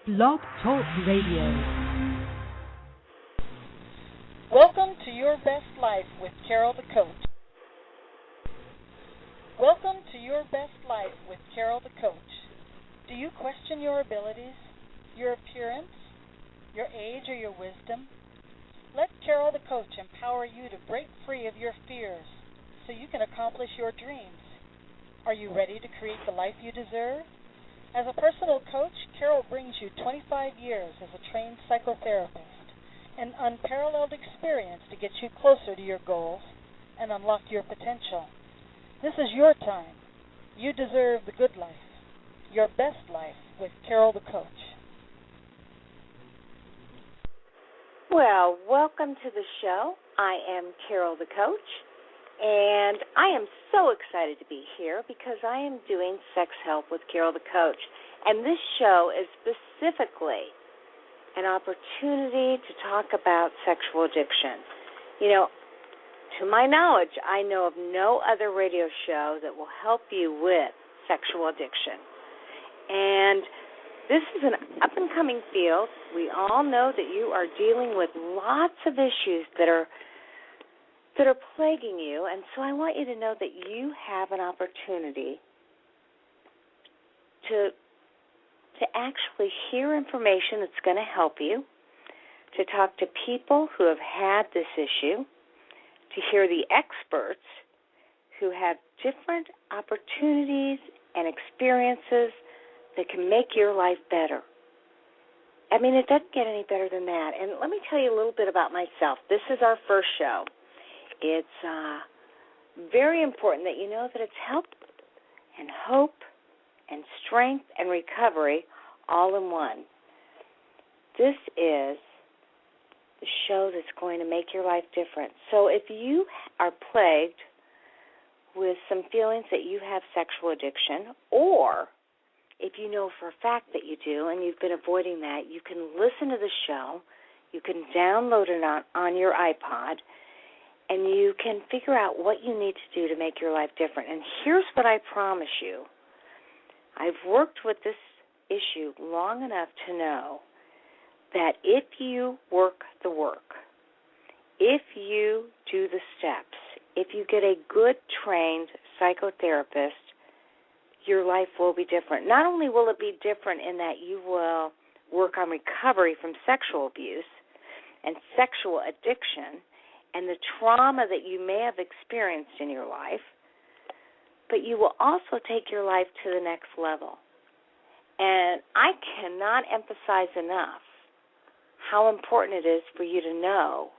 Blog Talk Radio. Welcome to Your Best Life with Carol the Coach. Welcome to Your Best Life with Carol the Coach. Do you question your abilities, your appearance, your age, or your wisdom? Let Carol the Coach empower you to break free of your fears so you can accomplish your dreams. Are you ready to create the life you deserve? As a personal coach, Carol brings you 25 years as a trained psychotherapist, an unparalleled experience to get you closer to your goals and unlock your potential. This is your time. You deserve the good life, your best life with Carol the Coach. Well, welcome to the show. I am Carol the Coach, and I am so excited to be here because I am doing Sex Help with Carol the Coach, and this show is specifically an opportunity to talk about sexual addiction. You know, to my knowledge, I know of no other radio show that will help you with sexual addiction. And this is an up-and-coming field. We all know that you are dealing with lots of issues that are plaguing you, and so I want you to know that you have an opportunity to actually hear information that's going to help you, to talk to people who have had this issue, to hear the experts who have different opportunities and experiences that can make your life better. I mean, it doesn't get any better than that. And let me tell you a little bit about myself. This is our first show. It's very important that you know that it's help and hope and strength and recovery all in one. This is the show that's going to make your life different. So if you are plagued with some feelings that you have sexual addiction, or if you know for a fact that you do and you've been avoiding that, you can listen to the show, you can download it on your iPod, and you can figure out what you need to do to make your life different. And here's what I promise you. I've worked with this issue long enough to know that if you work the work, if you do the steps, if you get a good trained psychotherapist, your life will be different. Not only will it be different in that you will work on recovery from sexual abuse and sexual addiction and the trauma that you may have experienced in your life, but you will also take your life to the next level. And I cannot emphasize enough how important it is for you to know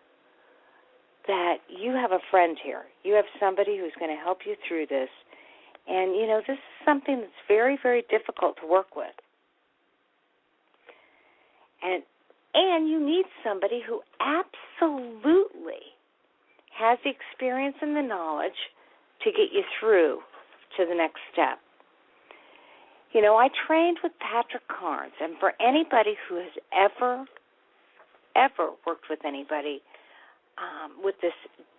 that you have a friend here. You have somebody who's going to help you through this. And, you know, this is something that's very, very difficult to work with. And you need somebody who absolutely has the experience and the knowledge to get you through to the next step. You know, I trained with Patrick Carnes, and for anybody who has ever worked with anybody with this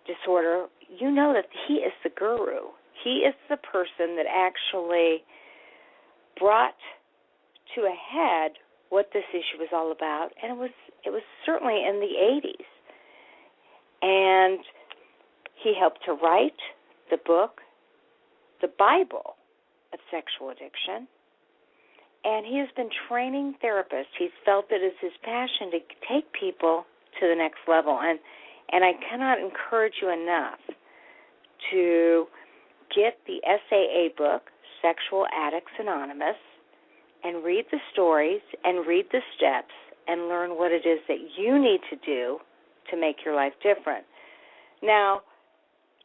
disorder, you know that he is the guru. He is the person that actually brought to a head what this issue was all about, and it was certainly in the 80s. And he helped to write the book, The Bible of Sexual Addiction, and he has been training therapists. He's felt that it's his passion to take people to the next level, and I cannot encourage you enough to get the SAA book, Sexual Addicts Anonymous, and read the stories and read the steps and learn what it is that you need to do to make your life different. Now,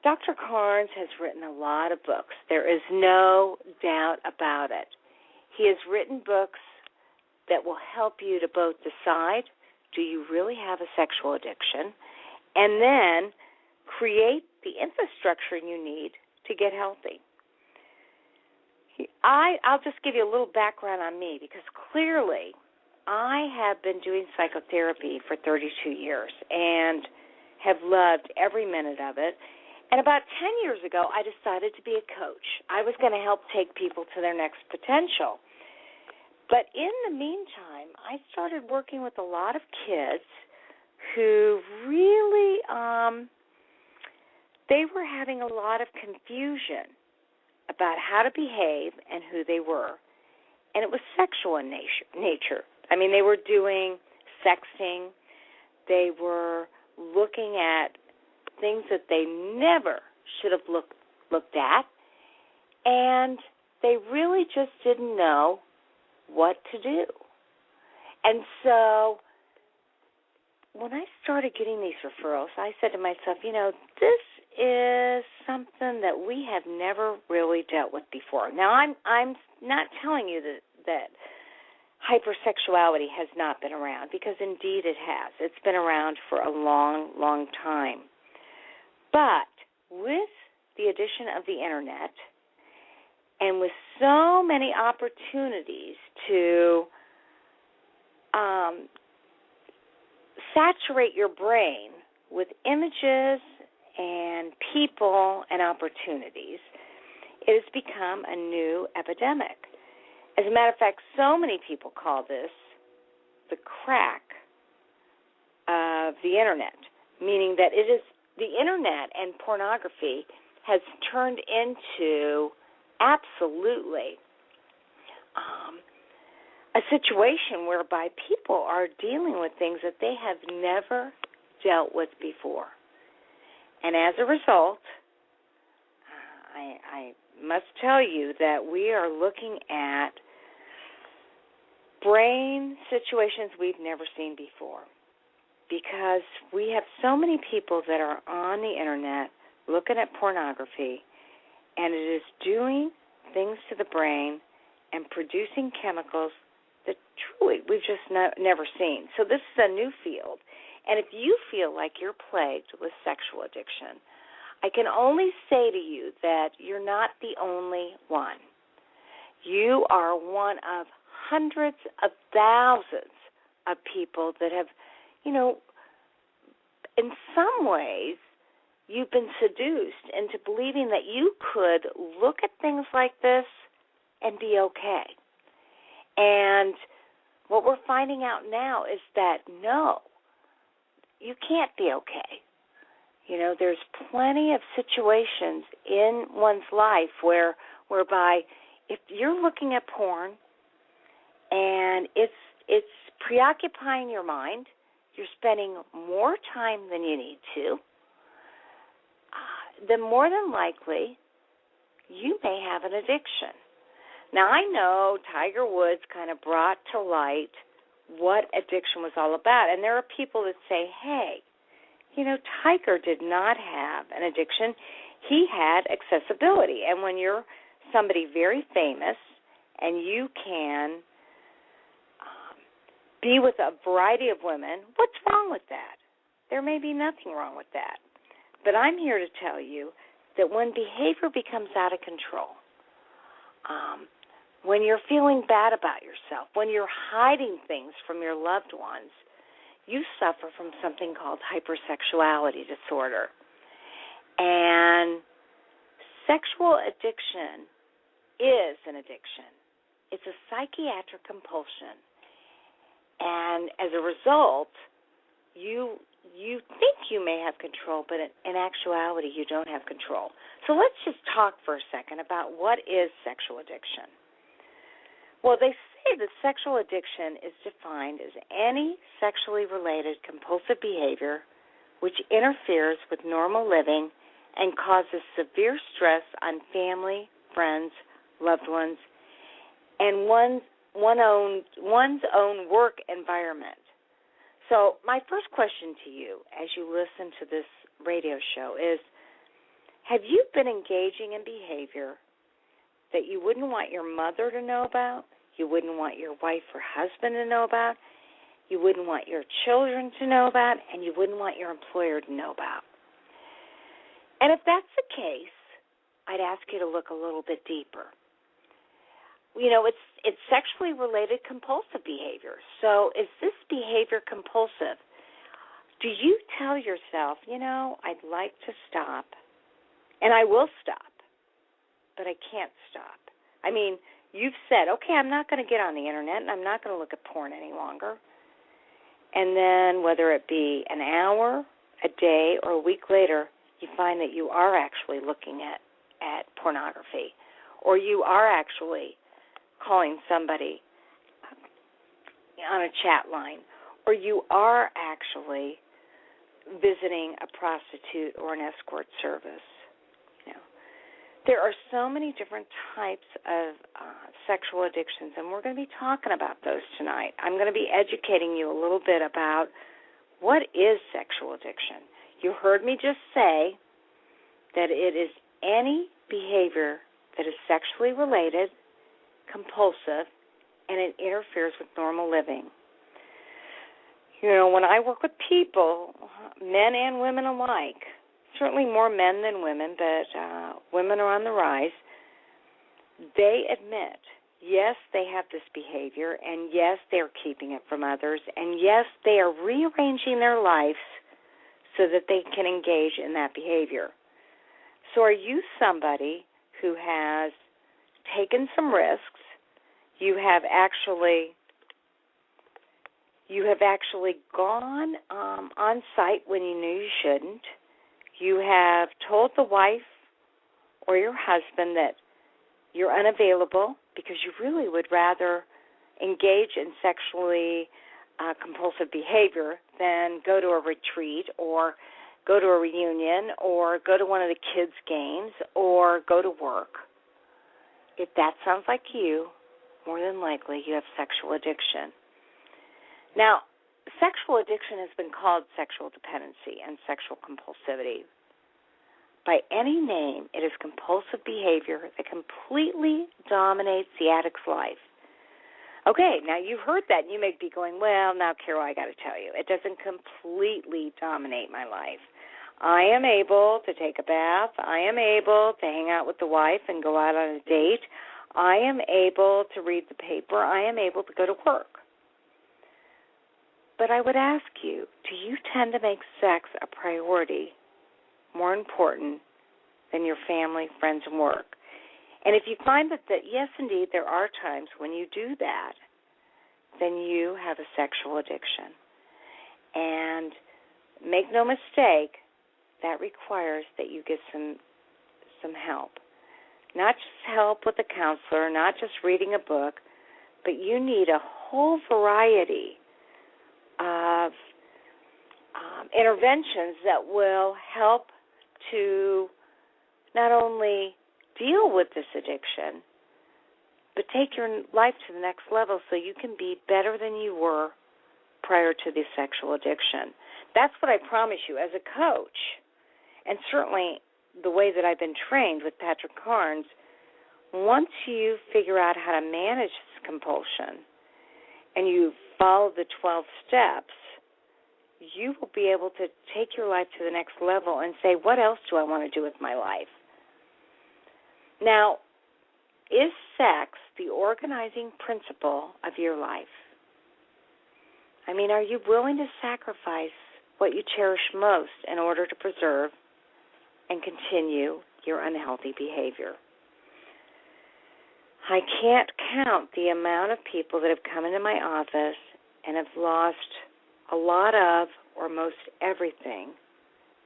Dr. Carnes has written a lot of books. There is no doubt about it. He has written books that will help you to both decide, do you really have a sexual addiction, and then create the infrastructure you need to get healthy. I'll just give you a little background on me, because clearly I have been doing psychotherapy for 32 years and have loved every minute of it. And about 10 years ago, I decided to be a coach. I was going to help take people to their next potential. But in the meantime, I started working with a lot of kids who really, they were having a lot of confusion about how to behave and who they were. And it was sexual in nature. I mean, they were doing sexting. They were looking at things that they never should have looked at. And they really just didn't know what to do. And so when I started getting these referrals, I said to myself, this is something that we have never really dealt with before. Now, I'm not telling you that hypersexuality has not been around, because indeed it has. It's been around for a long, long time. But with the addition of the Internet, and with so many opportunities to saturate your brain with images and people and opportunities, it has become a new epidemic. As a matter of fact, so many people call this the crack of the Internet, meaning that it is the Internet and pornography has turned into absolutely a situation whereby people are dealing with things that they have never dealt with before. And as a result, I must tell you that we are looking at brain situations we've never seen before, because we have so many people that are on the Internet looking at pornography, and it is doing things to the brain and producing chemicals that truly we've just never seen. So this is a new field. And if you feel like you're plagued with sexual addiction, I can only say to you that you're not the only one. You are one of hundreds of thousands of people that have, in some ways, you've been seduced into believing that you could look at things like this and be okay. And what we're finding out now is that, no, you can't be okay. There's plenty of situations in one's life whereby if you're looking at porn and it's preoccupying your mind, you're spending more time than you need to, then more than likely you may have an addiction. Now, I know Tiger Woods kind of brought to light what addiction was all about, and there are people that say, hey, Tiger did not have an addiction. He had accessibility, and when you're somebody very famous and you can be with a variety of women, what's wrong with that? There may be nothing wrong with that. But I'm here to tell you that when behavior becomes out of control, when you're feeling bad about yourself, when you're hiding things from your loved ones, you suffer from something called hypersexuality disorder. And sexual addiction is an addiction. It's a psychiatric compulsion. And as a result, you think you may have control, but in actuality, you don't have control. So let's just talk for a second about what is sexual addiction. Well, they say that sexual addiction is defined as any sexually related compulsive behavior which interferes with normal living and causes severe stress on family, friends, loved ones, and one's own work environment. So my first question to you as you listen to this radio show is, have you been engaging in behavior that you wouldn't want your mother to know about, you wouldn't want your wife or husband to know about, you wouldn't want your children to know about, and you wouldn't want your employer to know about? And if that's the case, I'd ask you to look a little bit deeper. It's sexually related compulsive behavior. So is this behavior compulsive? Do you tell yourself, I'd like to stop, and I will stop, but I can't stop? I mean, you've said, okay, I'm not going to get on the internet and I'm not going to look at porn any longer. And then whether it be an hour, a day, or a week later, you find that you are actually looking at pornography, or you are actually calling somebody on a chat line, or you are actually visiting a prostitute or an escort service. There are so many different types of sexual addictions, and we're going to be talking about those tonight. I'm going to be educating you a little bit about what is sexual addiction. You heard me just say that it is any behavior that is sexually related, compulsive, and it interferes with normal living. When I work with people, men and women alike, certainly more men than women, but women are on the rise, they admit, yes, they have this behavior, and yes, they're keeping it from others, and yes, they are rearranging their lives so that they can engage in that behavior. So are you somebody who has taken some risks? You have actually gone on site when you knew you shouldn't. You have told the wife or your husband that you're unavailable because you really would rather engage in sexually compulsive behavior than go to a retreat or go to a reunion or go to one of the kids' games or go to work. If that sounds like you, more than likely you have sexual addiction. Now, sexual addiction has been called sexual dependency and sexual compulsivity. By any name, it is compulsive behavior that completely dominates the addict's life. Okay, now you've heard that, and you may be going, well, now, Carol, I got to tell you, it doesn't completely dominate my life. I am able to take a bath. I am able to hang out with the wife and go out on a date. I am able to read the paper. I am able to go to work. But I would ask you, do you tend to make sex a priority more important than your family, friends, and work? And if you find that yes, indeed, there are times when you do that, then you have a sexual addiction. And make no mistake, that requires that you get some help. Not just help with a counselor, not just reading a book, but you need a whole variety of interventions that will help to not only deal with this addiction, but take your life to the next level so you can be better than you were prior to the sexual addiction. That's what I promise you as a coach. And certainly the way that I've been trained with Patrick Carnes, once you figure out how to manage this compulsion and you follow the 12 steps, you will be able to take your life to the next level and say, what else do I want to do with my life? Now, is sex the organizing principle of your life? I mean, are you willing to sacrifice what you cherish most in order to preserve and continue your unhealthy behavior? I can't count the amount of people that have come into my office and have lost a lot of or most everything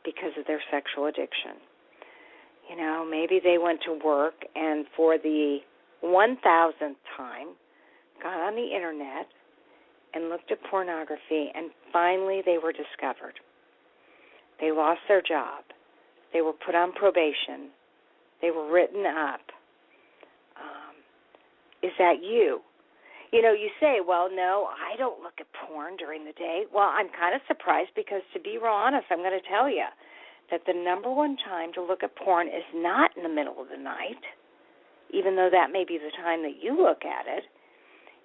because of their sexual addiction. Maybe they went to work and for the 1,000th time got on the internet and looked at pornography, and finally they were discovered. They lost their job. They were put on probation. They were written up. Is that you? You say, well, no, I don't look at porn during the day. Well, I'm kind of surprised because, to be real honest, I'm going to tell you that the number one time to look at porn is not in the middle of the night, even though that may be the time that you look at it.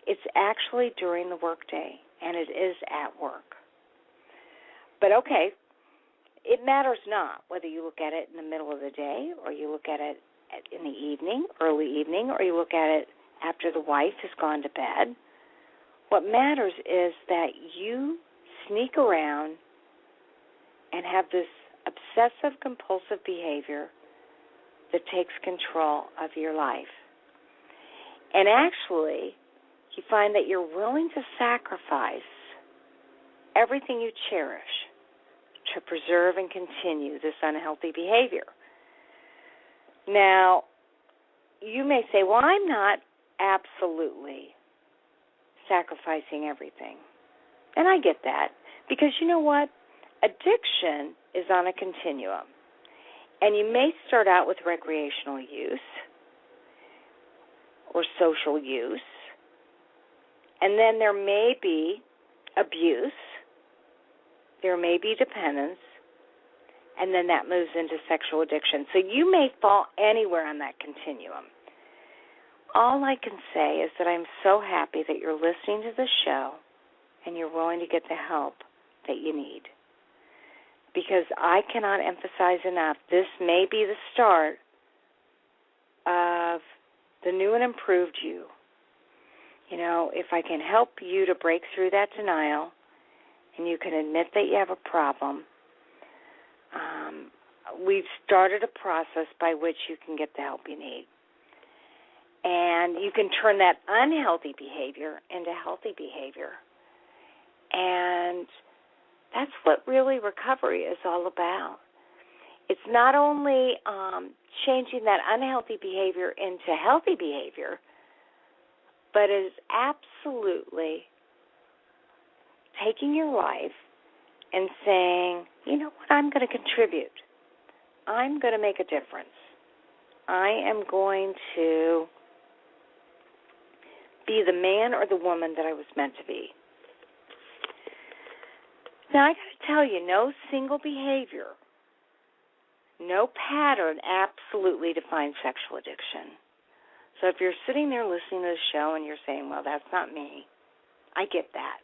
It's actually during the workday, and it is at work. But, okay, it matters not whether you look at it in the middle of the day or you look at it in the evening, early evening, or you look at it after the wife has gone to bed. What matters is that you sneak around and have this obsessive-compulsive behavior that takes control of your life. And actually, you find that you're willing to sacrifice everything you cherish to preserve and continue this unhealthy behavior. Now, you may say, well, I'm not absolutely sacrificing everything. And I get that, because you know what? Addiction is on a continuum. And you may start out with recreational use or social use, and then there may be abuse, there may be dependence, and then that moves into sexual addiction. So you may fall anywhere on that continuum. All I can say is that I'm so happy that you're listening to the show and you're willing to get the help that you need. Because I cannot emphasize enough, this may be the start of the new and improved you. You know, if I can help you to break through that denial and you can admit that you have a problem, we've started a process by which you can get the help you need. And you can turn that unhealthy behavior into healthy behavior. And that's what really recovery is all about. It's not only changing that unhealthy behavior into healthy behavior, but it is absolutely taking your life and saying, you know what, I'm going to contribute. I'm going to make a difference. I am going to be the man or the woman that I was meant to be. Now, I got to tell you, no single behavior, no pattern absolutely defines sexual addiction. So if you're sitting there listening to the show and you're saying, well, that's not me, I get that.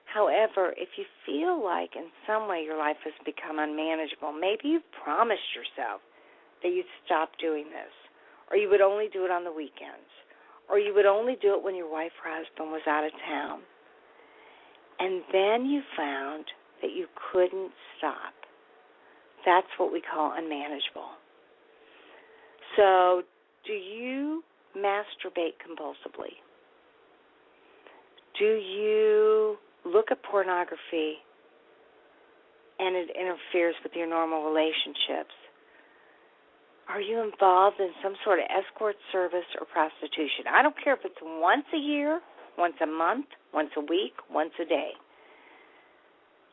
However, if you feel like in some way your life has become unmanageable, maybe you've promised yourself that you'd stop doing this, or you would only do it on the weekends, or you would only do it when your wife or husband was out of town. And then you found that you couldn't stop. That's what we call unmanageable. So, do you masturbate compulsively? Do you look at pornography and it interferes with your normal relationships? Are you involved in some sort of escort service or prostitution? I don't care if it's once a year, once a month, once a week, once a day.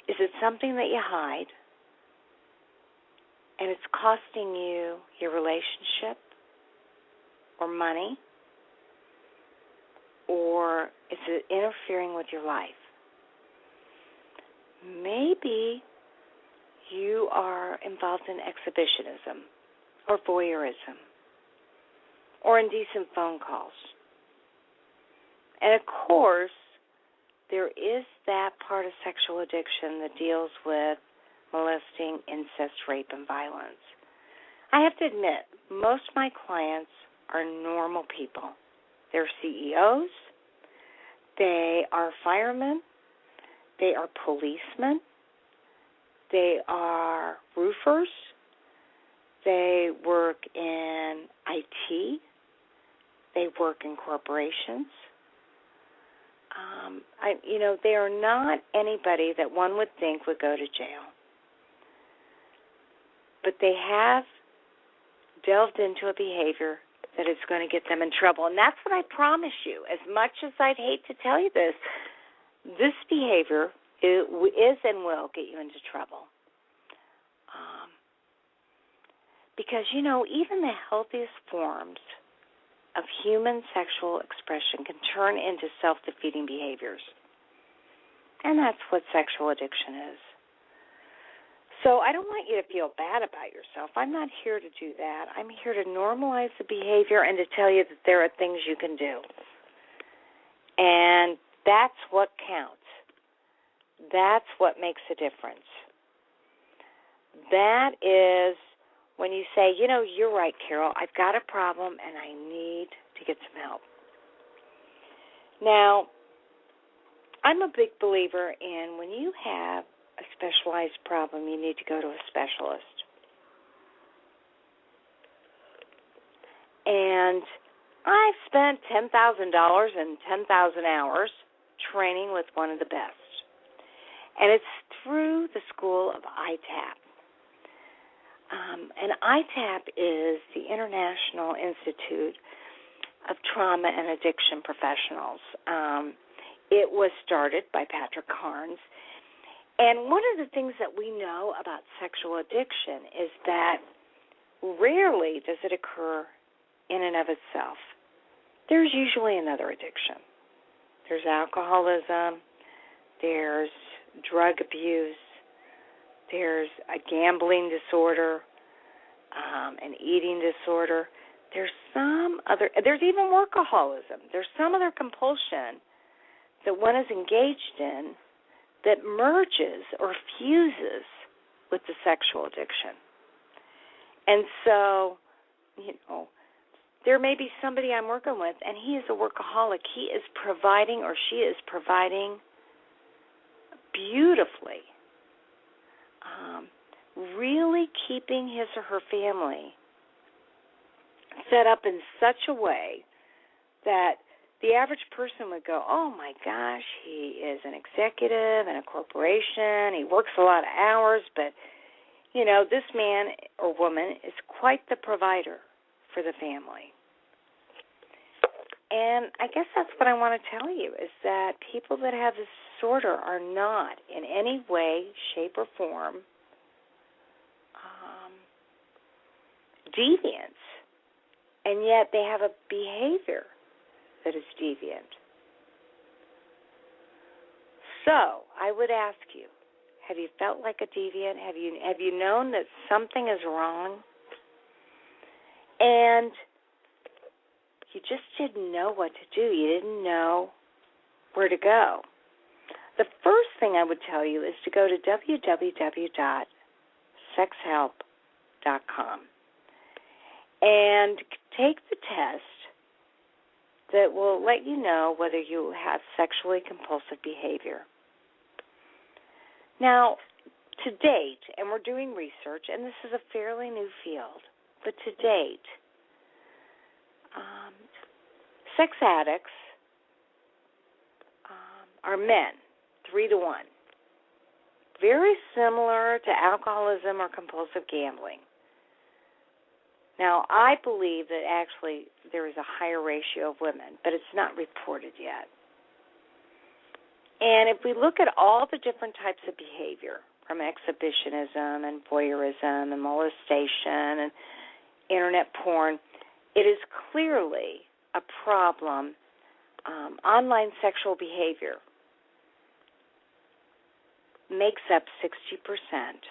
Is it something that you hide and it's costing you your relationship or money? Or is it interfering with your life? Maybe you are involved in exhibitionism or voyeurism or indecent phone calls. And of course, there is that part of sexual addiction that deals with molesting, incest, rape, and violence. I have to admit, most of my clients are normal people. They're CEOs, they are firemen, they are policemen, they are roofers, they work in IT, they work in corporations. They are not anybody that one would think would go to jail. But they have delved into a behavior that is going to get them in trouble. And that's what I promise you. As much as I'd hate to tell you this behavior is and will get you into trouble. Because, even the healthiest forms of human sexual expression can turn into self-defeating behaviors. And that's what sexual addiction is. So I don't want you to feel bad about yourself. I'm not here to do that. I'm here to normalize the behavior and to tell you that there are things you can do. And that's what counts. That's what makes a difference. That is when you say, you're right, Carol, I've got a problem and I need to get some help. Now, I'm a big believer in when you have a specialized problem, you need to go to a specialist. And I've spent $10,000 and 10,000 hours training with one of the best. And it's through the School of ITAP. And ITAP is the International Institute of Trauma and Addiction Professionals. It was started by Patrick Carnes. And one of the things that we know about sexual addiction is that rarely does it occur in and of itself. There's usually another addiction. There's alcoholism, there's drug abuse, there's a gambling disorder, an eating disorder. There's even workaholism. There's some other compulsion that one is engaged in that merges or fuses with the sexual addiction. And so, there may be somebody I'm working with, and he is a workaholic. He is providing, or she is providing beautifully, really keeping his or her family set up in such a way that the average person would go, oh my gosh, he is an executive in a corporation, he works a lot of hours, but, this man or woman is quite the provider for the family. And I guess that's what I want to tell you, is that people that have this disorder are not in any way, shape, or form deviant, and yet they have a behavior that is deviant. So I would ask you, have you felt like a deviant? Have you known that something is wrong? And you just didn't know what to do. You didn't know where to go. The first thing I would tell you is to go to www.sexhelp.com and take the test that will let you know whether you have sexually compulsive behavior. Now, to date, and we're doing research, and this is a fairly new field, but to date, sex addicts are men, 3-to-1. Very similar to alcoholism or compulsive gambling. Now, I believe that actually there is a higher ratio of women, but it's not reported yet. And if we look at all the different types of behavior, from exhibitionism and voyeurism and molestation and internet porn, it is clearly a problem. Online sexual behavior makes up 60%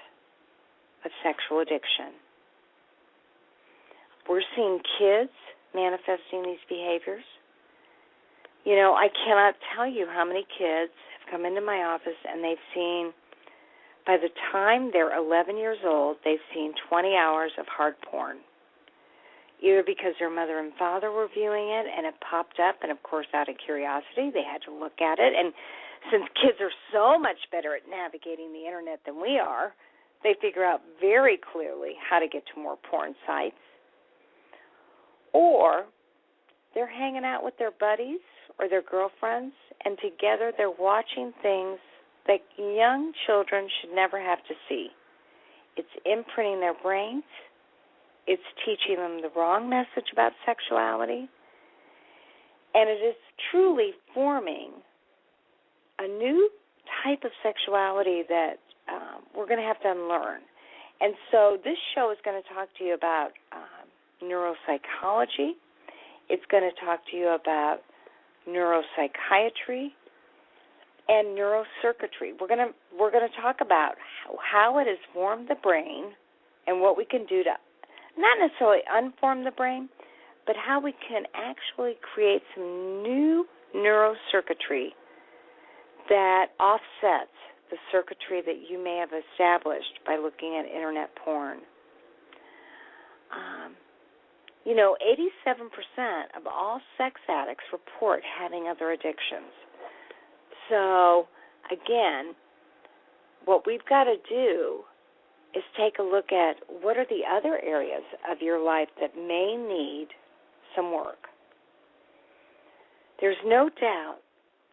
of sexual addiction. We're seeing kids manifesting these behaviors. I cannot tell you how many kids have come into my office and they've seen, by the time they're 11 years old, they've seen 20 hours of hard porn. Either because their mother and father were viewing it and it popped up, and of course out of curiosity they had to look at it. And since kids are so much better at navigating the internet than we are, they figure out very clearly how to get to more porn sites. Or they're hanging out with their buddies or their girlfriends, and together they're watching things that young children should never have to see. It's imprinting their brains. It's teaching them the wrong message about sexuality. And it is truly forming a new type of sexuality that we're going to have to unlearn. And so this show is going to talk to you about neuropsychology. It's going to talk to you about neuropsychiatry and neurocircuitry. We're going to talk about how it has formed the brain and what we can do to not necessarily unform the brain, but how we can actually create some new neurocircuitry that offsets the circuitry that you may have established by looking at internet porn. 87% of all sex addicts report having other addictions. So, again, what we've got to do is take a look at what are the other areas of your life that may need some work. there's no doubt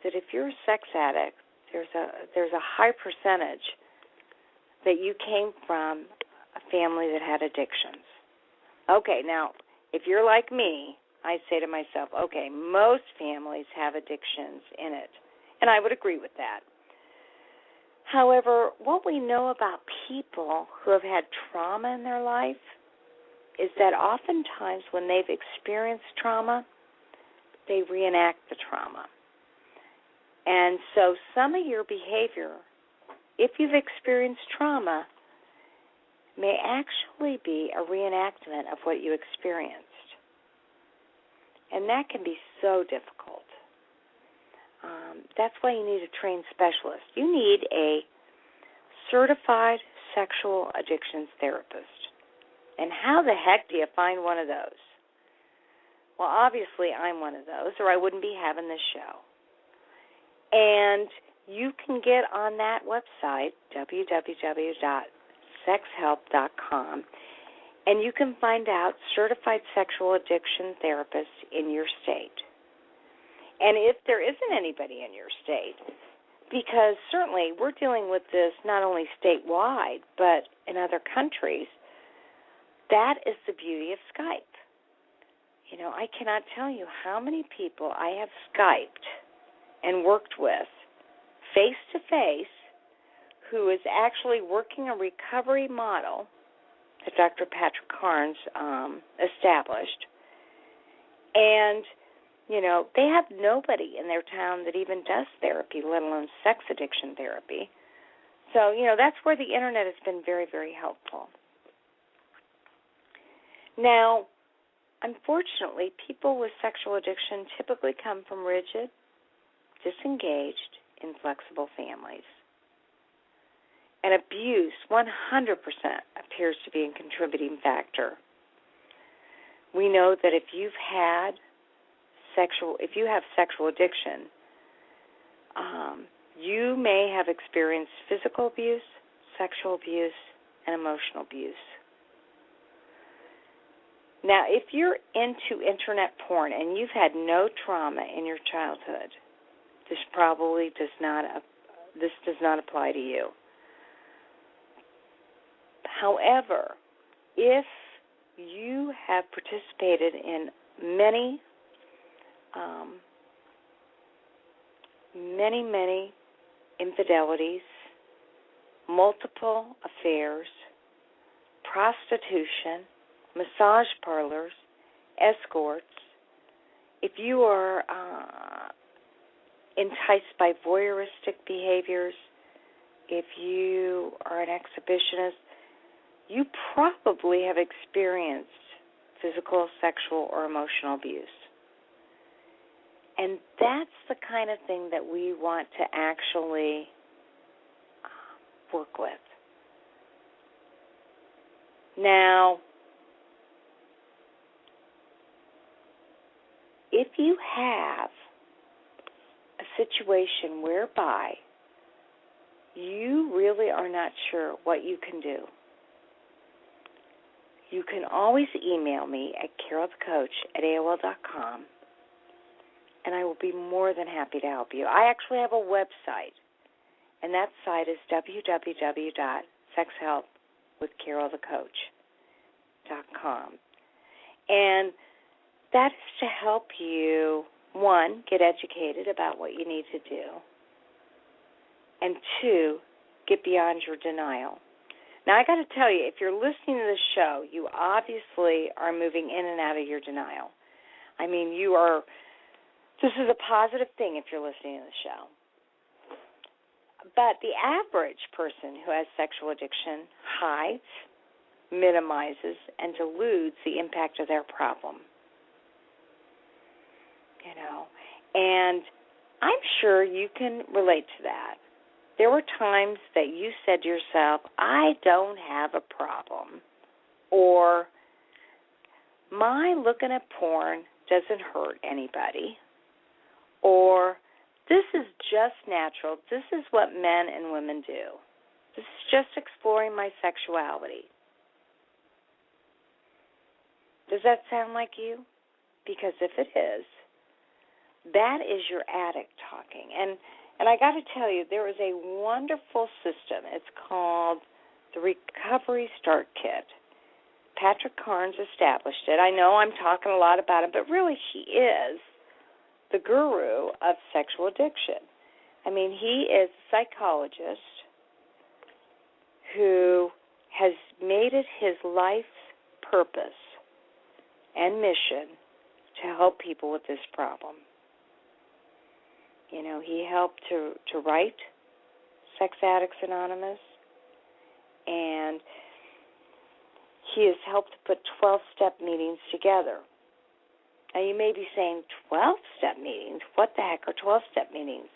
that if you're a sex addict, there's a high percentage that you came from a family that had addictions. Okay, now, if you're like me, I say to myself, okay, most families have addictions in it, and I would agree with that. However, what we know about people who have had trauma in their life is that oftentimes when they've experienced trauma, they reenact the trauma. And so some of your behavior, if you've experienced trauma, may actually be a reenactment of what you experienced. And that can be so difficult. That's why you need a trained specialist. You need a certified sexual addictions therapist. And how the heck do you find one of those? Well, obviously I'm one of those, or I wouldn't be having this show. And you can get on that website, www.sexhelp.com, and you can find out certified sexual addiction therapists in your state. And if there isn't anybody in your state, because certainly we're dealing with this not only statewide, but in other countries, that is the beauty of Skype. You know, I cannot tell you how many people I have Skyped and worked with face-to-face who is actually working a recovery model that Dr. Patrick Carnes established. And, you know, they have nobody in their town that even does therapy, let alone sex addiction therapy. So, you know, that's where the Internet has been very, very helpful. Now, unfortunately, people with sexual addiction typically come from rigid, disengaged, inflexible families. And abuse 100% appears to be a contributing factor. We know that if you have sexual addiction, you may have experienced physical abuse, sexual abuse, and emotional abuse. Now, if you're into internet porn and you've had no trauma in your childhood, this does not apply to you. However, if you have participated in many infidelities, multiple affairs, prostitution, massage parlors, escorts, if you are enticed by voyeuristic behaviors, if you are an exhibitionist, you probably have experienced physical, sexual, or emotional abuse. And that's the kind of thing that we want to actually work with. Now, if you have a situation whereby you really are not sure what you can do, you can always email me at carolthecoach@AOL.com, and I will be more than happy to help you. I actually have a website, and that site is www.sexhelpwithcarolthecoach.com. And that is to help you, one, get educated about what you need to do, and two, get beyond your denial. Now, I got to tell you, if you're listening to this show, you obviously are moving in and out of your denial. I mean, this is a positive thing if you're listening to the show. But the average person who has sexual addiction hides, minimizes, and deludes the impact of their problem. You know, and I'm sure you can relate to that. There were times that you said to yourself, I don't have a problem, or my looking at porn doesn't hurt anybody, or this is just natural. This is what men and women do. This is just exploring my sexuality. Does that sound like you? Because if it is, That is your addict talking. And I got to tell you, there is a wonderful system. It's called the Recovery Start Kit. Patrick Carnes established it. I know I'm talking a lot about him, but really he is the guru of sexual addiction. I mean, he is a psychologist who has made it his life's purpose and mission to help people with this problem. You know, he helped to write Sex Addicts Anonymous, and he has helped to put 12-step meetings together. Now, you may be saying, 12-step meetings? What the heck are 12-step meetings?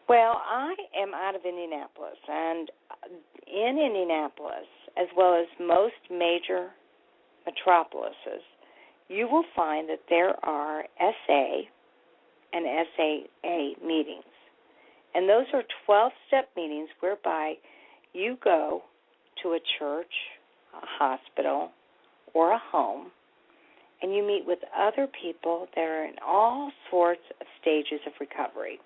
Well, I am out of Indianapolis, and in Indianapolis, as well as most major metropolises, you will find that there are SA and SAA meetings. And those are 12-step meetings whereby you go to a church, a hospital, or a home, and you meet with other people that are in all sorts of stages of recovery.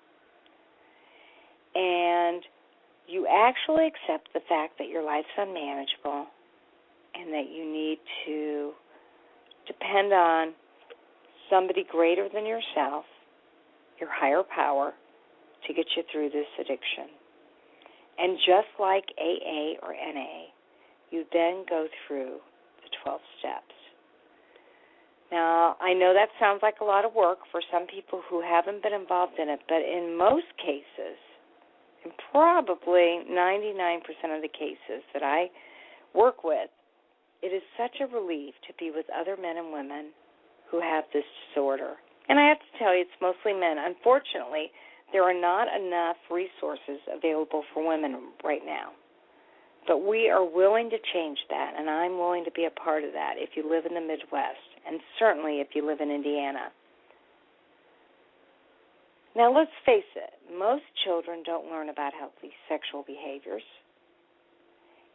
And you actually accept the fact that your life's unmanageable and that you need to depend on somebody greater than yourself, your higher power, to get you through this addiction. And just like AA or NA, you then go through the 12 steps. Now, I know that sounds like a lot of work for some people who haven't been involved in it, but in most cases, and probably 99% of the cases that I work with, it is such a relief to be with other men and women who have this disorder. And I have to tell you, it's mostly men. Unfortunately, there are not enough resources available for women right now. But we are willing to change that, and I'm willing to be a part of that if you live in the Midwest, and certainly if you live in Indiana. Now, let's face it, most children don't learn about healthy sexual behaviors,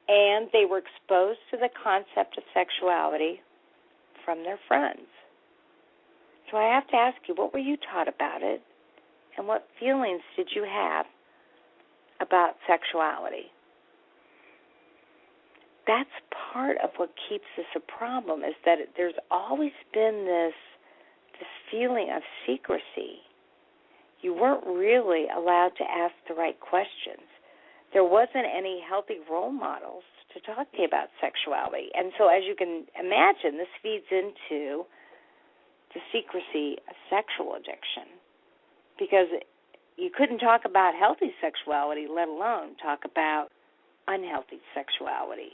and they were exposed to the concept of sexuality from their friends. So I have to ask you, what were you taught about it, and what feelings did you have about sexuality? That's part of what keeps this a problem, is that there's always been this feeling of secrecy. You weren't really allowed to ask the right questions. There wasn't any healthy role models to talk to you about sexuality. And so as you can imagine, this feeds into the secrecy of sexual addiction, because you couldn't talk about healthy sexuality, let alone talk about unhealthy sexuality.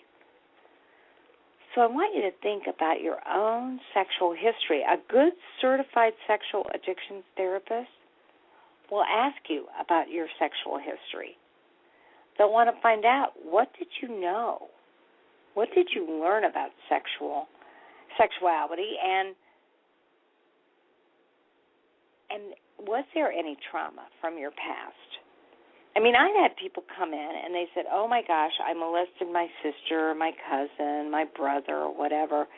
So I want you to think about your own sexual history. A good certified sexual addictions therapist will ask you about your sexual history. They'll want to find out, what did you know? What did you learn about sexuality, and was there any trauma from your past? I mean, I've had people come in and they said, oh my gosh, I molested my sister, my cousin, my brother, or whatever.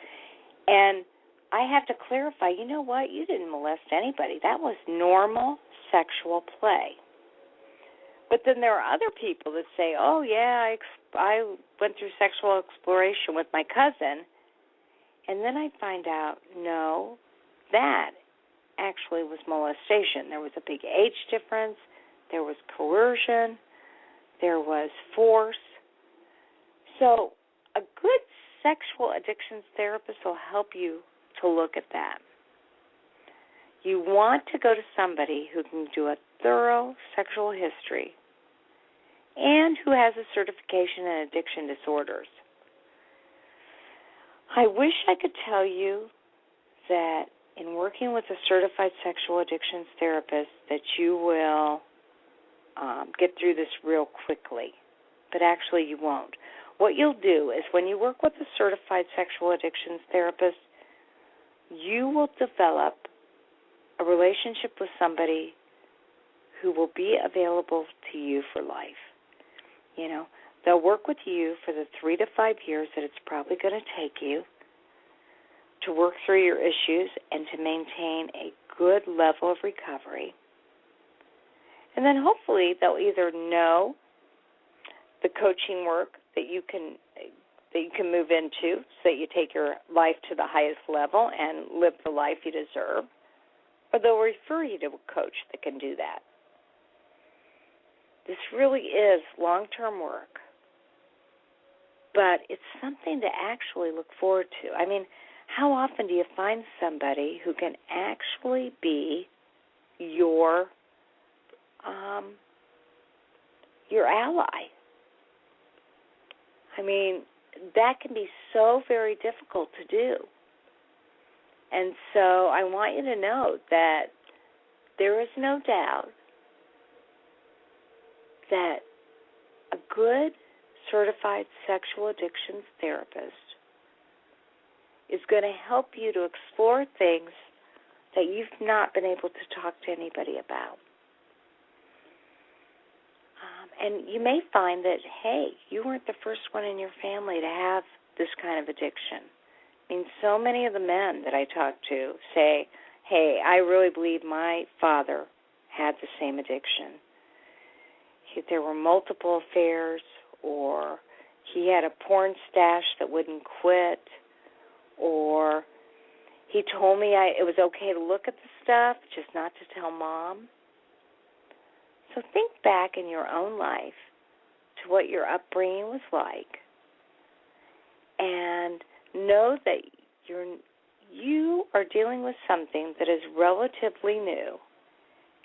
And I have to clarify, you know what? You didn't molest anybody. That was normal sexual play. But then there are other people that say, oh yeah, I went through sexual exploration with my cousin. And then I find out, no, that actually was molestation. There was a big age difference. There was coercion. There was force. So a good sexual addictions therapist will help you to look at that. You want to go to somebody who can do a thorough sexual history and who has a certification in addiction disorders. I wish I could tell you that in working with a certified sexual addictions therapist that you will get through this real quickly, but actually you won't. What you'll do is when you work with a certified sexual addictions therapist, you will develop a relationship with somebody who will be available to you for life. You know, they'll work with you for the 3 to 5 years that it's probably going to take you to work through your issues and to maintain a good level of recovery. And then hopefully they'll either know the coaching work that you can move into so that you take your life to the highest level and live the life you deserve, or they'll refer you to a coach that can do that. This really is long-term work, but it's something to actually look forward to. I mean, how often do you find somebody who can actually be your ally? I mean, that can be so very difficult to do. And so I want you to know that there is no doubt that a good certified sexual addictions therapist is going to help you to explore things that you've not been able to talk to anybody about. And you may find that, hey, you weren't the first one in your family to have this kind of addiction. I mean, so many of the men that I talk to say, hey, I really believe my father had the same addiction. There were multiple affairs, or he had a porn stash that wouldn't quit, or he told me it was okay to look at the stuff, just not to tell Mom. So think back in your own life to what your upbringing was like, and know that you are dealing with something that is relatively new,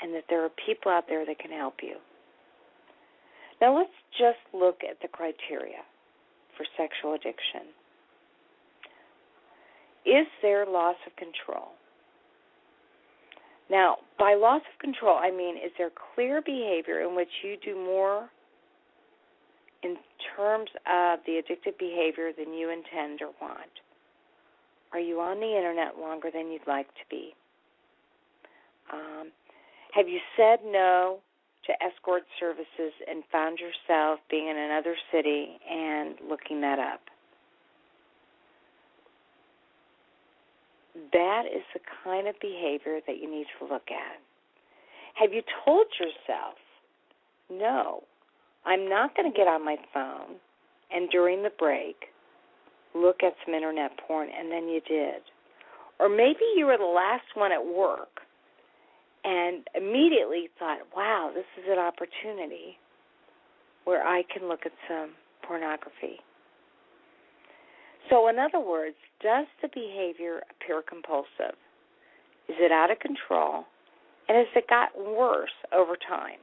and that there are people out there that can help you. Now let's just look at the criteria for sexual addiction. Is there loss of control? Now, by loss of control, I mean, is there clear behavior in which you do more in terms of the addictive behavior than you intend or want? Are you on the Internet longer than you'd like to be? Have you said no to escort services and found yourself being in another city and looking that up? That is the kind of behavior that you need to look at. Have you told yourself, no, I'm not going to get on my phone and during the break look at some Internet porn, and then you did? Or maybe you were the last one at work and immediately thought, wow, this is an opportunity where I can look at some pornography. So in other words, does the behavior appear compulsive? Is it out of control? And has it gotten worse over time?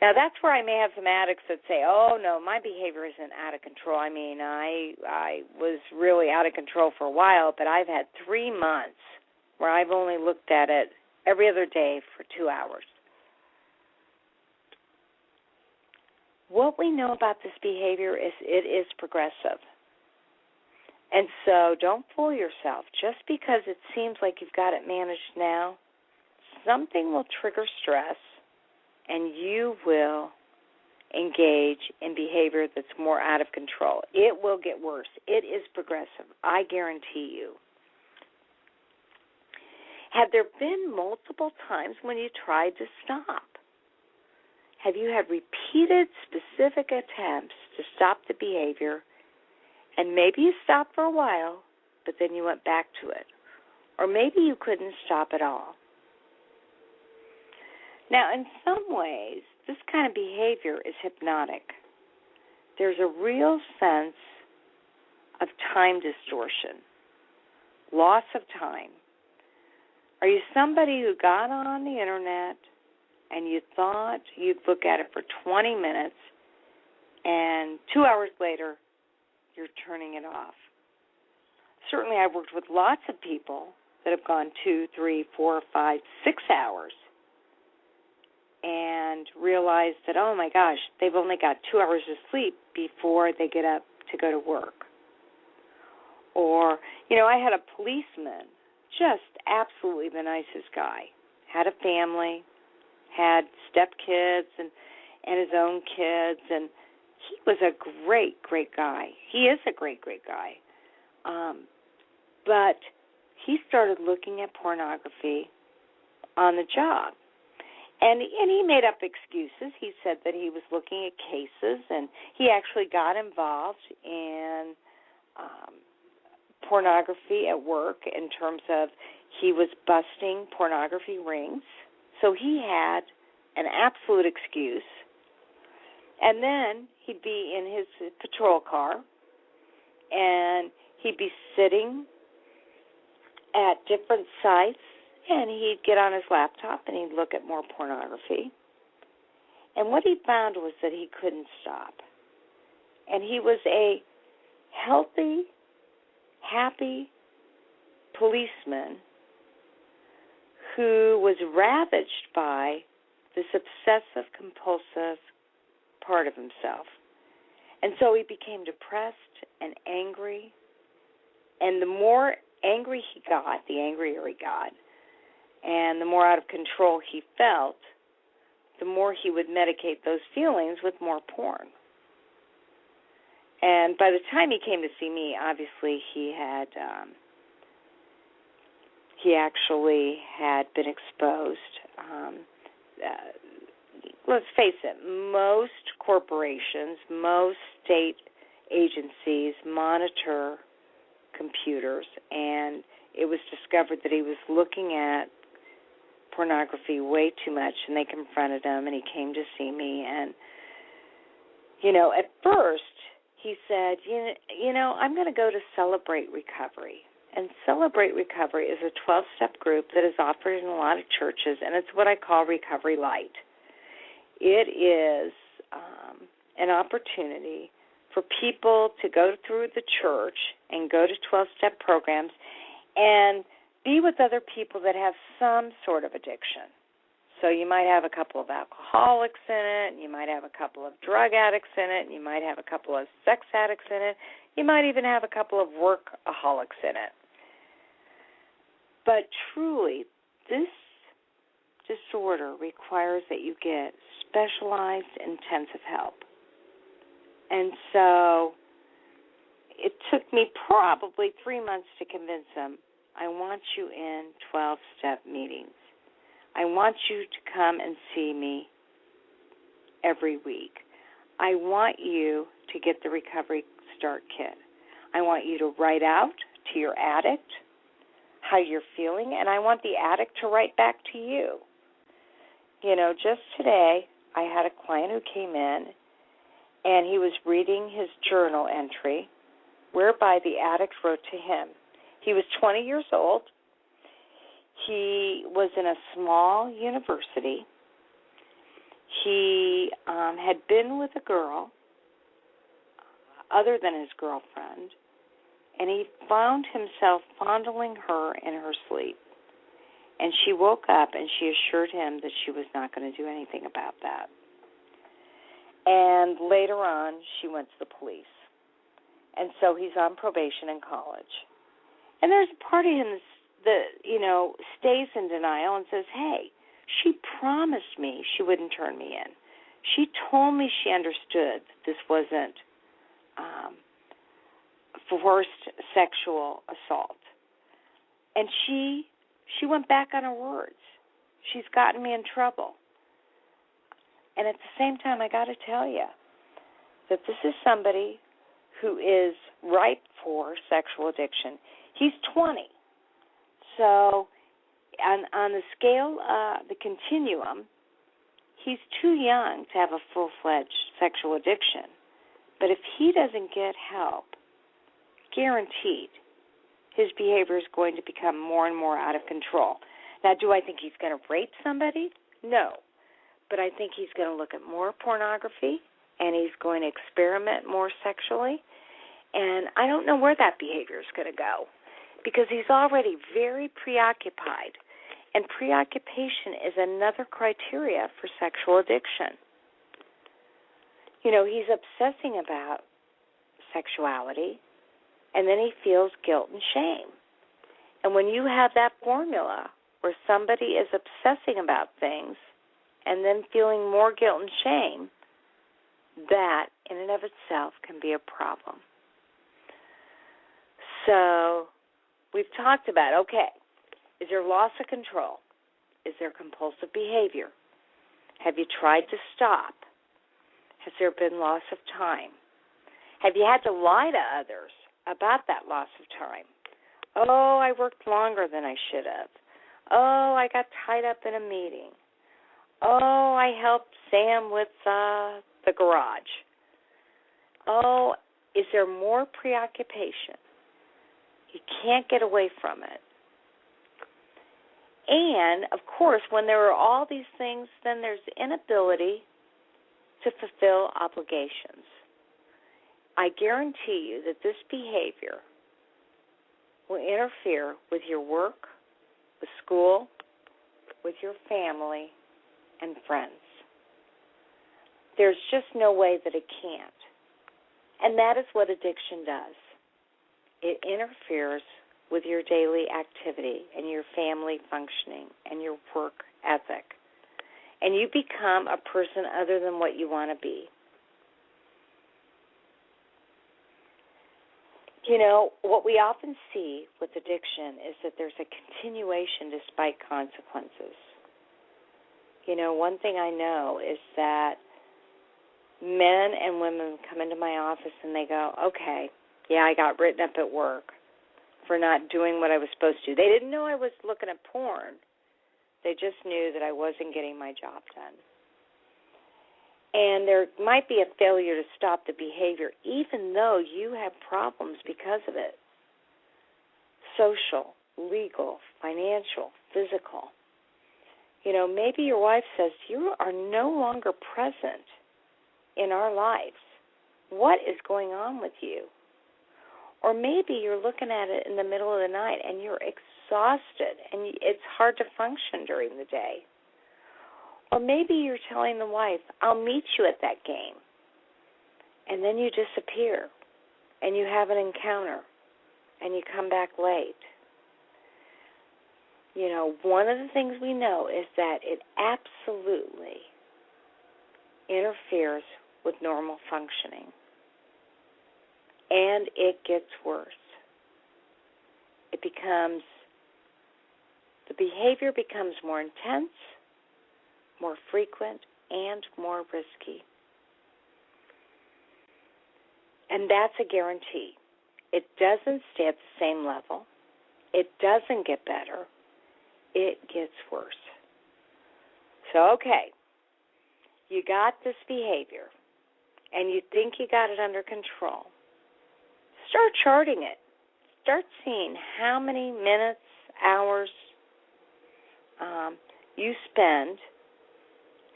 Now, that's where I may have some addicts that say, oh, no, my behavior isn't out of control. I mean, I was really out of control for a while, but I've had 3 months where I've only looked at it every other day for 2 hours. What we know about this behavior is it is progressive. And so don't fool yourself. Just because it seems like you've got it managed now, something will trigger stress, and you will engage in behavior that's more out of control. It will get worse. It is progressive. I guarantee you. Have there been multiple times when you tried to stop? Have you had repeated specific attempts to stop the behavior, and maybe you stopped for a while, but then you went back to it? Or maybe you couldn't stop at all. Now, in some ways, this kind of behavior is hypnotic. There's a real sense of time distortion, loss of time. Are you somebody who got on the Internet and you thought you'd look at it for 20 minutes, and 2 hours later, you're turning it off? Certainly, I've worked with lots of people that have gone 2, 3, 4, 5, 6 hours and realized that, oh my gosh, they've only got 2 hours of sleep before they get up to go to work. Or, I had a policeman, just absolutely the nicest guy, had a family, had stepkids and his own kids, and he was a great, great guy. He is a great, great guy. But he started looking at pornography on the job. And he made up excuses. He said that he was looking at cases, and he actually got involved in pornography at work in terms of he was busting pornography rings. So he had an absolute excuse. And then he'd be in his patrol car, and he'd be sitting at different sites, and he'd get on his laptop and he'd look at more pornography. And what he found was that he couldn't stop. And he was a healthy, happy policeman who was ravaged by this obsessive-compulsive part of himself. And so he became depressed and angry. And the more angry he got, the angrier he got, and the more out of control he felt, the more he would medicate those feelings with more porn. And by the time he came to see me, obviously he actually had been exposed. Let's face it, most corporations, most state agencies monitor computers, and it was discovered that he was looking at pornography way too much, and they confronted him, and he came to see me. And, at first he said, I'm going to go to Celebrate Recovery. And Celebrate Recovery is a 12-step group that is offered in a lot of churches, and it's what I call Recovery Light. It is an opportunity for people to go through the church and go to 12-step programs and be with other people that have some sort of addiction. So you might have a couple of alcoholics in it, and you might have a couple of drug addicts in it, and you might have a couple of sex addicts in it. You might even have a couple of workaholics in it. But truly, this disorder requires that you get specialized, intensive help. And so it took me probably 3 months to convince him, I want you in 12-step meetings. I want you to come and see me every week. I want you to get the Recovery Start Kit. I want you to write out to your addict how you're feeling, and I want the addict to write back to you. Just today, I had a client who came in, and he was reading his journal entry, whereby the addict wrote to him. He was 20 years old. He was in a small university. He had been with a girl other than his girlfriend, and he found himself fondling her in her sleep. And she woke up and she assured him that she was not going to do anything about that. And later on, she went to the police. And so he's on probation in college. And there's a part of him that, stays in denial and says, hey, she promised me she wouldn't turn me in. She told me she understood that this wasn't forced sexual assault. And she went back on her words. She's gotten me in trouble. And at the same time, I got to tell you that this is somebody who is ripe for sexual addiction. He's 20. So on the scale, the continuum, he's too young to have a full-fledged sexual addiction. But if he doesn't get help, guaranteed, his behavior is going to become more and more out of control. Now, do I think he's going to rape somebody? No. But I think he's going to look at more pornography, and he's going to experiment more sexually. And I don't know where that behavior is going to go, because he's already very preoccupied. And preoccupation is another criteria for sexual addiction. He's obsessing about sexuality, and then he feels guilt and shame. And when you have that formula where somebody is obsessing about things and then feeling more guilt and shame, that in and of itself can be a problem. So we've talked about, okay, is there loss of control? Is there compulsive behavior? Have you tried to stop? Has there been loss of time? Have you had to lie to others about that loss of time? Oh, I worked longer than I should have. Oh, I got tied up in a meeting. Oh, I helped Sam with the garage. Oh, is there more preoccupation? You can't get away from it. And, of course, when there are all these things, then there's inability to fulfill obligations. I guarantee you that this behavior will interfere with your work, with school, with your family, and friends. There's just no way that it can't. And that is what addiction does. It interferes with your daily activity and your family functioning and your work ethic. And you become a person other than what you want to be. You know, what we often see with addiction is that there's a continuation despite consequences. You know, one thing I know is that men and women come into my office and they go, okay, yeah, I got written up at work for not doing what I was supposed to. They didn't know I was looking at porn. They just knew that I wasn't getting my job done. And there might be a failure to stop the behavior, even though you have problems because of it. Social, legal, financial, physical. You know, maybe your wife says, you are no longer present in our lives. What is going on with you? Or maybe you're looking at it in the middle of the night and you're exhausted and it's hard to function during the day. Or maybe you're telling the wife, I'll meet you at that game. And then you disappear and you have an encounter and you come back late. You know, one of the things we know is that it absolutely interferes with normal functioning. And it gets worse. The behavior becomes more intense, more frequent, and more risky. And that's a guarantee. It doesn't stay at the same level. It doesn't get better. It gets worse. So, okay, you got this behavior, and you think you got it under control. Start charting it. Start seeing how many minutes, hours you spend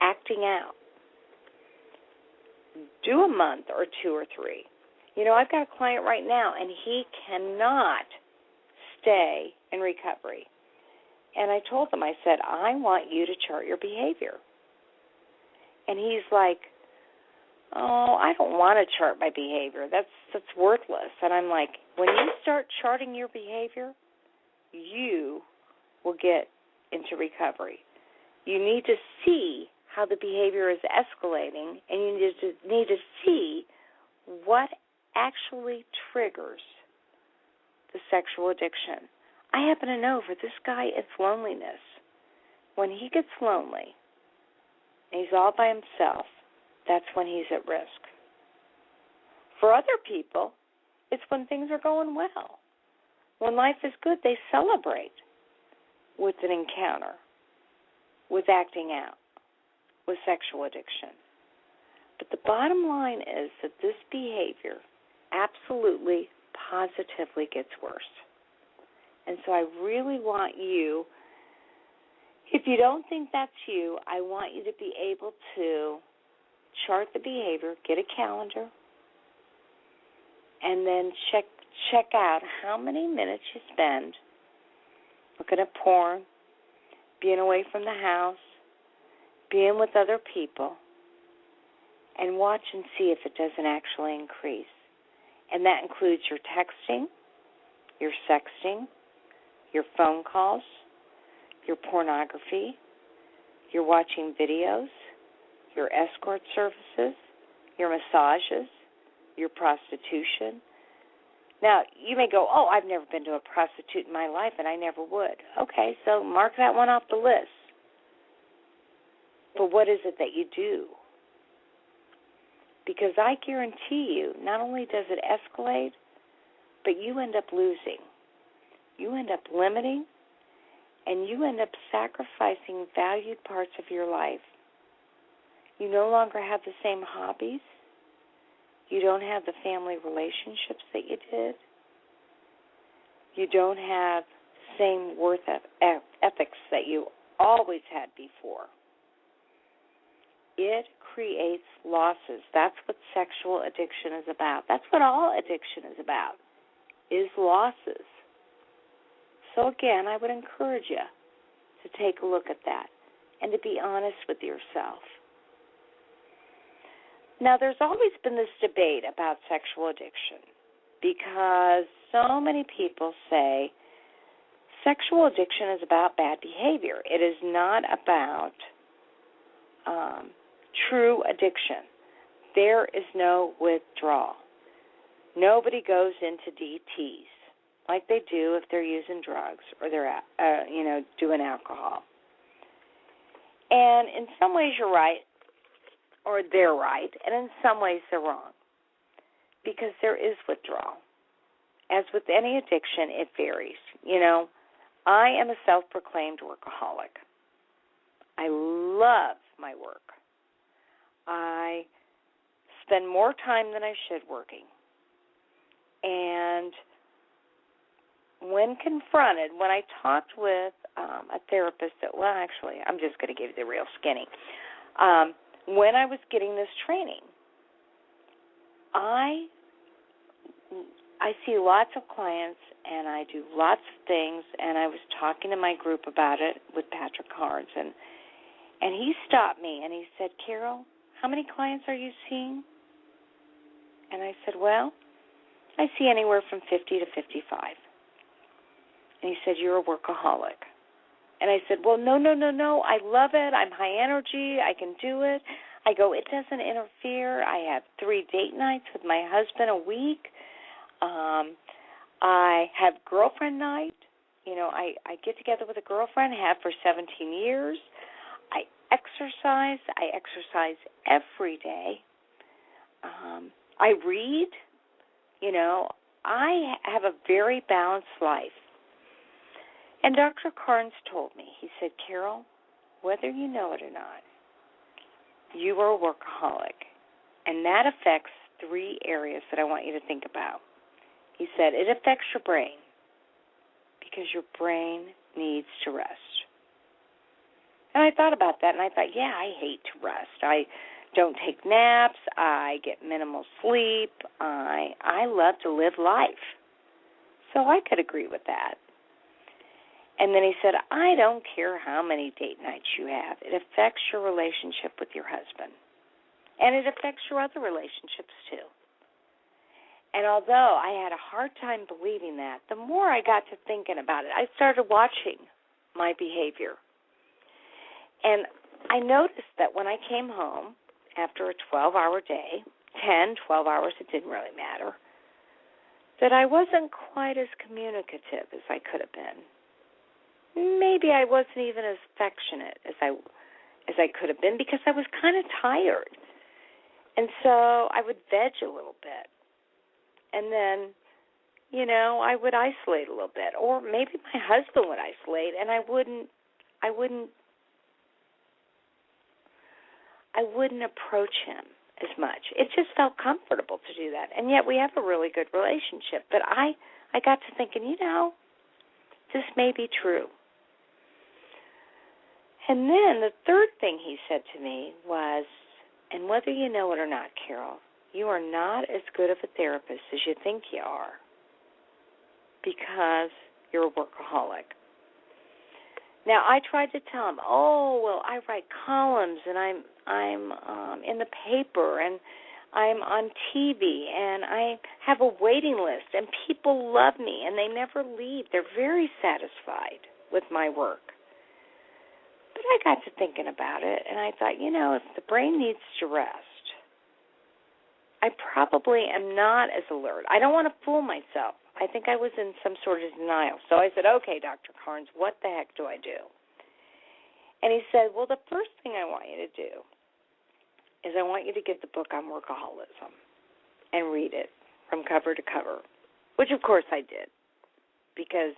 acting out. Do a month or 2 or 3. You know, I've got a client right now, and he cannot stay in recovery. And I told him, I said, I want you to chart your behavior. And he's like, oh, I don't want to chart my behavior. That's worthless. And I'm like, when you start charting your behavior, you will get into recovery. You need to see how the behavior is escalating, and you need to see what actually triggers the sexual addiction. I happen to know for this guy it's loneliness. When he gets lonely and he's all by himself, that's when he's at risk. For other people, it's when things are going well. When life is good, they celebrate with an encounter, with acting out, with sexual addiction. But the bottom line is that this behavior absolutely, positively gets worse. And so I really want you, if you don't think that's you, I want you to be able to chart the behavior, get a calendar, and then check out how many minutes you spend looking at porn, being away from the house, being with other people, and watch and see if it doesn't actually increase. And that includes your texting, your sexting, your phone calls, your pornography, your watching videos, your escort services, your massages, your prostitution. Now, you may go, oh, I've never been to a prostitute in my life, and I never would. Okay, so mark that one off the list. But what is it that you do? Because I guarantee you, not only does it escalate, but you end up losing. You end up limiting, and you end up sacrificing valued parts of your life. You no longer have the same hobbies. You don't have the family relationships that you did. You don't have the same worth ethics that you always had before. It creates losses. That's what sexual addiction is about. That's what all addiction is about, is losses. So again, I would encourage you to take a look at that and to be honest with yourself. Now, there's always been this debate about sexual addiction because so many people say sexual addiction is about bad behavior. It is not about true addiction. There is no withdrawal. Nobody goes into DTs like they do if they're using drugs or they're doing alcohol. And in some ways you're right, or they're right, and in some ways they're wrong, because there is withdrawal. As with any addiction, it varies. I am a self-proclaimed workaholic. I love my work. I spend more time than I should working. And when confronted, when I talked with a therapist I'm just going to give you the real skinny. When I was getting this training, I see lots of clients and I do lots of things, and I was talking to my group about it with Patrick Carnes, and he stopped me and he said, Carol, how many clients are you seeing? And I said, well, I see anywhere from 50 to 55. And he said, you're a workaholic. And I said, well, no, I love it. I'm high energy. I can do it. I go, it doesn't interfere. I have 3 date nights with my husband a week. I have girlfriend night. I get together with a girlfriend, have for 17 years. I exercise. I exercise every day. I read. I have a very balanced life. And Dr. Carnes told me, he said, Carol, whether you know it or not, you are a workaholic. And that affects 3 areas that I want you to think about. He said, it affects your brain because your brain needs to rest. And I thought about that, and I thought, yeah, I hate to rest. I don't take naps. I get minimal sleep. I love to live life. So I could agree with that. And then he said, I don't care how many date nights you have. It affects your relationship with your husband. And it affects your other relationships, too. And although I had a hard time believing that, the more I got to thinking about it, I started watching my behavior. And I noticed that when I came home after a 12-hour day, 10, 12 hours, it didn't really matter, that I wasn't quite as communicative as I could have been. Maybe I wasn't even as affectionate as I could have been because I was kind of tired. And so I would veg a little bit. And then, I would isolate a little bit. Or maybe my husband would isolate and I wouldn't approach him as much. It just felt comfortable to do that. And yet we have a really good relationship. But I got to thinking, this may be true. And then the third thing he said to me was, and whether you know it or not, Carol, you are not as good of a therapist as you think you are because you're a workaholic. Now, I tried to tell him, I write columns, and I'm in the paper, and I'm on TV, and I have a waiting list, and people love me, and they never leave. They're very satisfied with my work. But I got to thinking about it, and I thought, if the brain needs to rest, I probably am not as alert. I don't want to fool myself. I think I was in some sort of denial. So I said, okay, Dr. Carnes, what the heck do I do? And he said, well, the first thing I want you to do is I want you to get the book on workaholism and read it from cover to cover, which, of course, I did because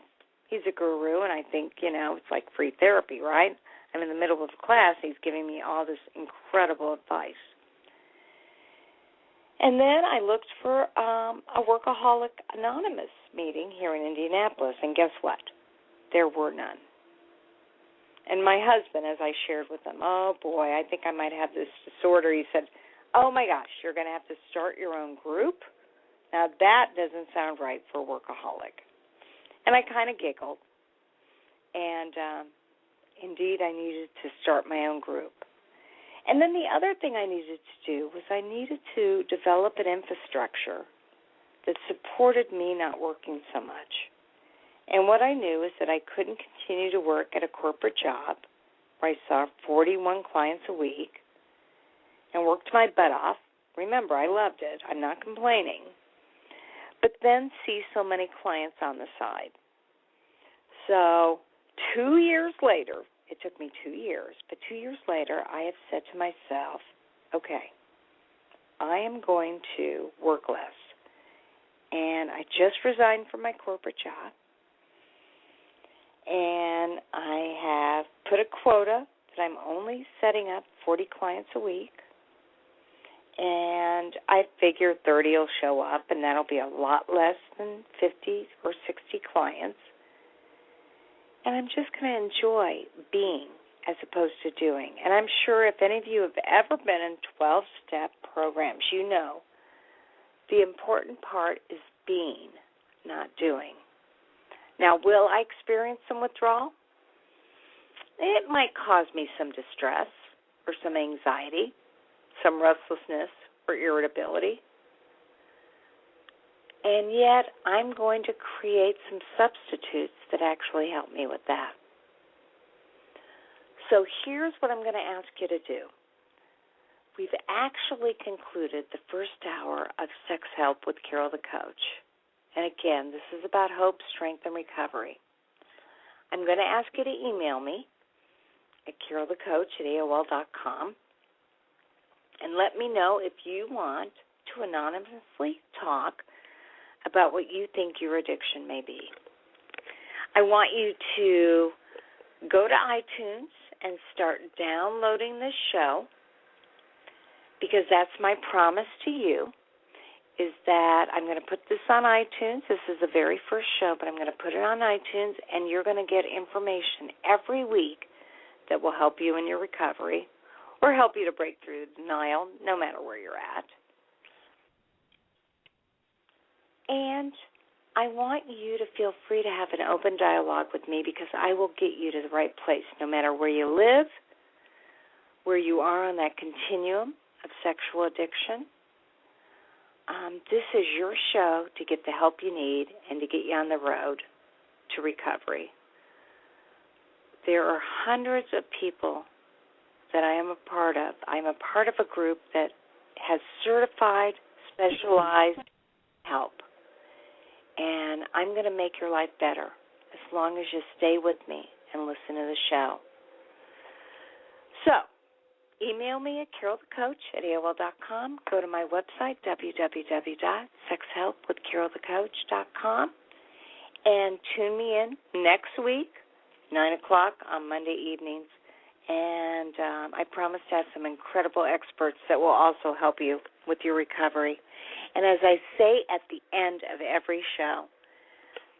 he's a guru, and I think, it's like free therapy, right? I'm in the middle of the class. He's giving me all this incredible advice. And then I looked for a Workaholic Anonymous meeting here in Indianapolis, and guess what? There were none. And my husband, as I shared with him, oh, boy, I think I might have this disorder. He said, oh, my gosh, you're going to have to start your own group? Now, that doesn't sound right for a workaholic. And I kind of giggled. And, indeed, I needed to start my own group. And then the other thing I needed to do was I needed to develop an infrastructure that supported me not working so much. And what I knew is that I couldn't continue to work at a corporate job where I saw 41 clients a week and worked my butt off. Remember, I loved it. I'm not complaining. But then see so many clients on the side. So 2 years later, it took me 2 years, but 2 years later, I have said to myself, okay, I am going to work less. And I just resigned from my corporate job, and I have put a quota that I'm only setting up 40 clients a week, and I figure 30 will show up, and that'll be a lot less than 50 or 60 clients. And I'm just going to enjoy being as opposed to doing. And I'm sure if any of you have ever been in 12-step programs, you know the important part is being, not doing. Now, will I experience some withdrawal? It might cause me some distress or some anxiety, some restlessness or irritability. And yet, I'm going to create some substitutes that actually help me with that. So here's what I'm going to ask you to do. We've actually concluded the first hour of Sex Help with Carol the Coach. And again, this is about hope, strength, and recovery. I'm going to ask you to email me at carolthecoach@AOL.com and let me know if you want to anonymously talk about what you think your addiction may be. I want you to go to iTunes and start downloading this show, because that's my promise to you, is that I'm going to put this on iTunes. This is the very first show, but I'm going to put it on iTunes, and you're going to get information every week that will help you in your recovery or help you to break through denial, no matter where you're at. And I want you to feel free to have an open dialogue with me, because I will get you to the right place, no matter where you live, where you are on that continuum of sexual addiction. This is your show to get the help you need and to get you on the road to recovery. There are hundreds of people that I am a part of. I'm a part of a group that has certified, specialized help. And I'm going to make your life better as long as you stay with me and listen to the show. So, email me at carolthecoach@AOL.com. Go to my website, www.sexhelpwithcarolthecoach.com. And tune me in next week, 9 o'clock on Monday evenings. And I promise to have some incredible experts that will also help you with your recovery. And as I say at the end of every show,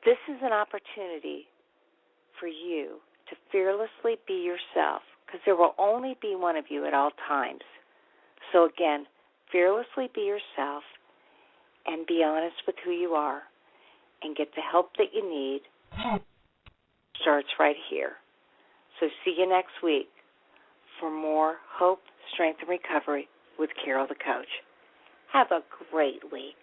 this is an opportunity for you to fearlessly be yourself, because there will only be one of you at all times. So again, fearlessly be yourself and be honest with who you are and get the help that you need. Starts right here. So see you next week for more hope, strength, and recovery with Carol the Coach. Have a great week.